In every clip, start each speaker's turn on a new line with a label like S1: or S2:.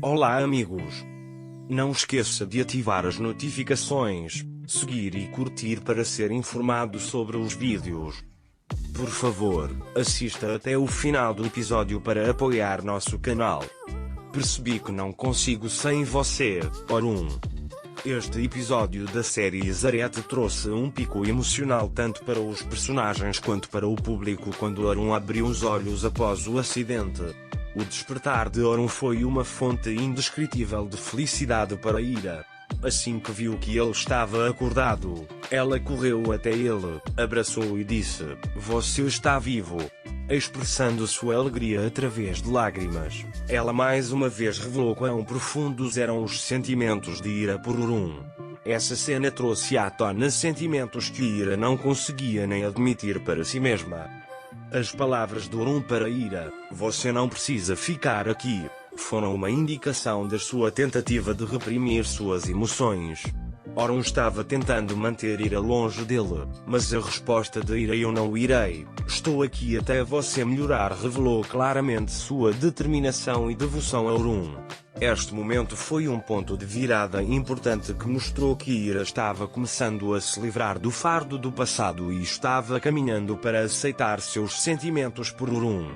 S1: Olá amigos! Não esqueça de ativar as notificações, seguir e curtir para ser informado sobre os vídeos. Por favor, assista até o final do episódio para apoiar nosso canal. Percebi que não consigo sem você, Orun. Este episódio da série Zarete trouxe um pico emocional tanto para os personagens quanto para o público quando Orun abriu os olhos após o acidente. O despertar de Orun foi uma fonte indescritível de felicidade para Ira. Assim que viu que ele estava acordado, ela correu até ele, abraçou e disse: "Você está vivo", expressando sua alegria através de lágrimas. Ela mais uma vez revelou quão profundos eram os sentimentos de Ira por Orun. Essa cena trouxe à tona sentimentos que Ira não conseguia nem admitir para si mesma. As palavras de Orun para Ira, "Você não precisa ficar aqui", foram uma indicação da sua tentativa de reprimir suas emoções. Orun estava tentando manter Ira longe dele, mas a resposta de Ira "Eu não irei, estou aqui até você melhorar" revelou claramente sua determinação e devoção a Orun. Este momento foi um ponto de virada importante que mostrou que Ira estava começando a se livrar do fardo do passado e estava caminhando para aceitar seus sentimentos por Orun.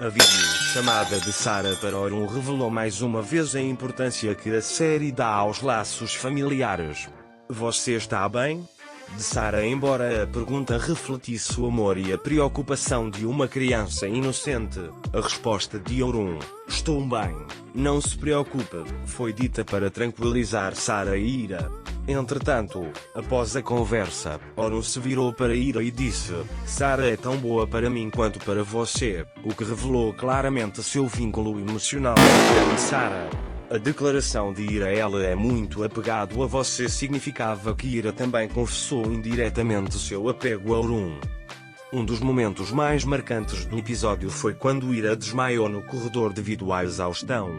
S1: A videochamada de Sarah para Orun revelou mais uma vez a importância que a série dá aos laços familiares. "Você está bem?" de Sarah. Embora a pergunta refletisse o amor e a preocupação de uma criança inocente, a resposta de Orun, "Estou bem, não se preocupe", foi dita para tranquilizar Sarah e Ira. Entretanto, após a conversa, Orun se virou para Ira e disse: "Sarah é tão boa para mim quanto para você", o que revelou claramente seu vínculo emocional com Sarah. A declaração de Ira "Ela é muito apegado a você" significava que Ira também confessou indiretamente seu apego a Orun. Um dos momentos mais marcantes do episódio foi quando Ira desmaiou no corredor devido à exaustão.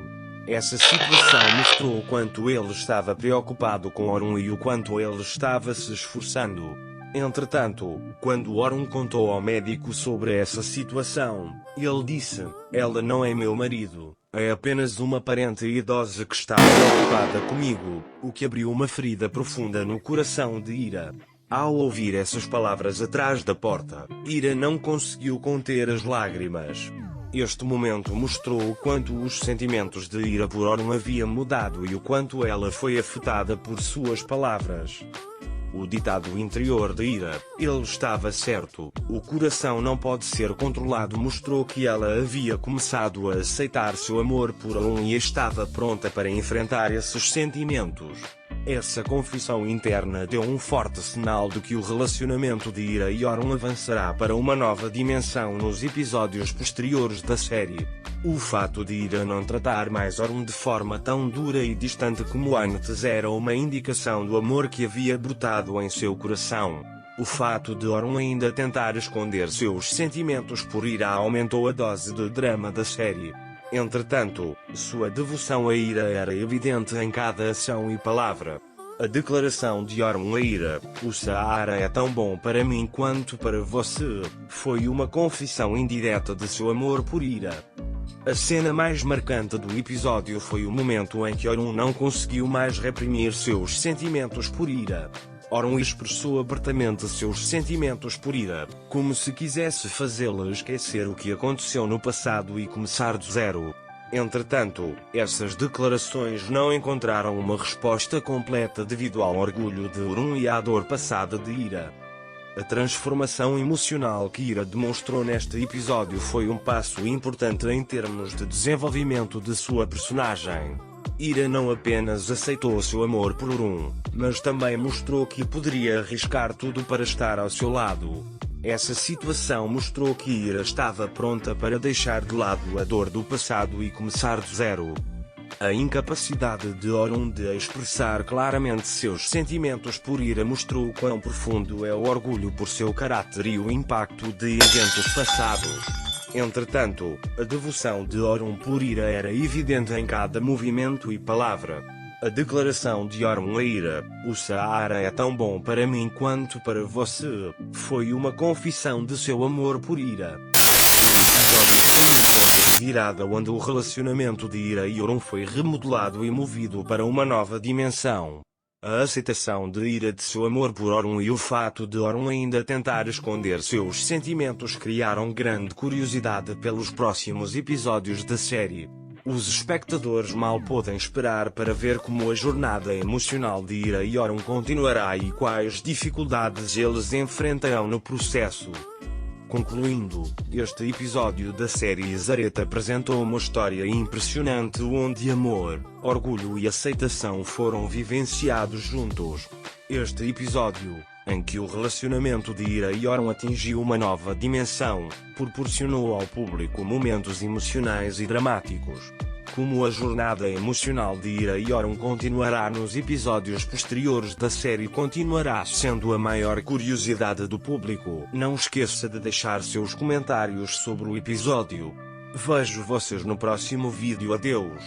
S1: Essa situação mostrou o quanto ele estava preocupado com Orun e o quanto ele estava se esforçando. Entretanto, quando Orun contou ao médico sobre essa situação, ele disse: "Ela não é meu marido. É apenas uma parente idosa que está preocupada comigo", o que abriu uma ferida profunda no coração de Ira. Ao ouvir essas palavras atrás da porta, Ira não conseguiu conter as lágrimas. Este momento mostrou o quanto os sentimentos de Ira por Orun haviam mudado e o quanto ela foi afetada por suas palavras. O ditado interior de Ira, "Ele estava certo, o coração não pode ser controlado", mostrou que ela havia começado a aceitar seu amor por Orun e estava pronta para enfrentar esses sentimentos. Essa confissão interna deu um forte sinal de que o relacionamento de Ira e Orun avançará para uma nova dimensão nos episódios posteriores da série. O fato de Ira não tratar mais Orun de forma tão dura e distante como antes era uma indicação do amor que havia brotado em seu coração. O fato de Orun ainda tentar esconder seus sentimentos por Ira aumentou a dose de drama da série. Entretanto, sua devoção a Ira era evidente em cada ação e palavra. A declaração de Orun a Ira, "O Saara é tão bom para mim quanto para você", foi uma confissão indireta de seu amor por Ira. A cena mais marcante do episódio foi o momento em que Orun não conseguiu mais reprimir seus sentimentos por Ira. Orun expressou abertamente seus sentimentos por Ira, como se quisesse fazê-la esquecer o que aconteceu no passado e começar do zero. Entretanto, essas declarações não encontraram uma resposta completa devido ao orgulho de Orun e à dor passada de Ira. A transformação emocional que Ira demonstrou neste episódio foi um passo importante em termos de desenvolvimento de sua personagem. Ira não apenas aceitou seu amor por Orun, mas também mostrou que poderia arriscar tudo para estar ao seu lado. Essa situação mostrou que Ira estava pronta para deixar de lado a dor do passado e começar do zero. A incapacidade de Orun de expressar claramente seus sentimentos por Ira mostrou quão profundo é o orgulho por seu caráter e o impacto de eventos passados. Entretanto, a devoção de Orun por Ira era evidente em cada movimento e palavra. A declaração de Orun a Ira, "O Saara é tão bom para mim quanto para você", foi uma confissão de seu amor por Ira. O episódio foi um ponto de virada onde o relacionamento de Ira e Oron foi remodelado e movido para uma nova dimensão. A aceitação de Ira de seu amor por Oron e o fato de Oron ainda tentar esconder seus sentimentos criaram grande curiosidade pelos próximos episódios da série. Os espectadores mal podem esperar para ver como a jornada emocional de Ira e Oron continuará e quais dificuldades eles enfrentarão no processo. Concluindo, este episódio da série Zareta apresentou uma história impressionante onde amor, orgulho e aceitação foram vivenciados juntos. Este episódio, em que o relacionamento de Ira e Oron atingiu uma nova dimensão, proporcionou ao público momentos emocionais e dramáticos. Como a jornada emocional de Ira e Oron continuará nos episódios posteriores da série continuará sendo a maior curiosidade do público. Não esqueça de deixar seus comentários sobre o episódio. Vejo vocês no próximo vídeo. Adeus.